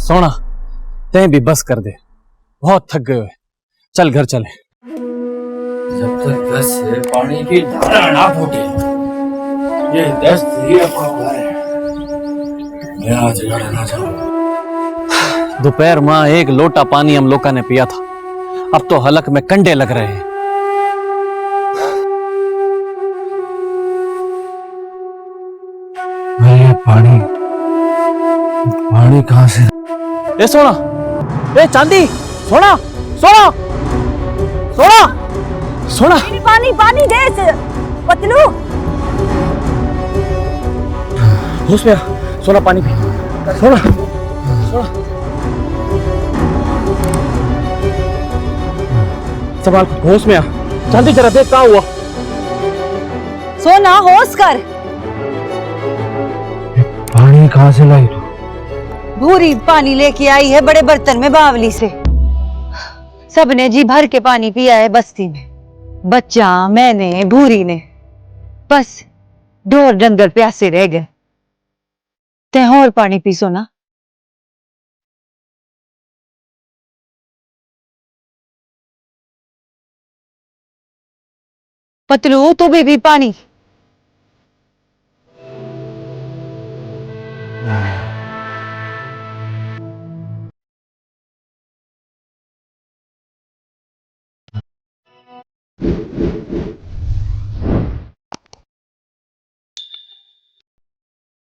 सोना ते भी बस कर दे, बहुत थक गए हुए, चल घर चले। जब तक 10 से पानी की धारा ना फूटे, ये 10 ही अपना घर है। मैं आज घर ना जाऊं। दोपहर माँ एक लोटा पानी हम लोगों ने पिया था, अब तो हलक में कंडे लग रहे हैं। ये पानी पानी कहां से? ए सोना, ए चांदी, सोना सोना सोना सोना, पानी पानी दे पतलू। होश में आ, सोना पानी पी, सोना सोना संभाल, होश में आ। चांदी जरा देख क्या हुआ। सोना होश कर। पानी कहां से लाई तू? भूरी पानी लेके आई है बड़े बर्तन में बावली से। सबने जी भर के पानी पिया है बस्ती में, बच्चा, मैंने, भूरी ने, बस ढोर डंगर प्यासे रह गए। ते और पानी पी सोना। पतलू तू भी पानी।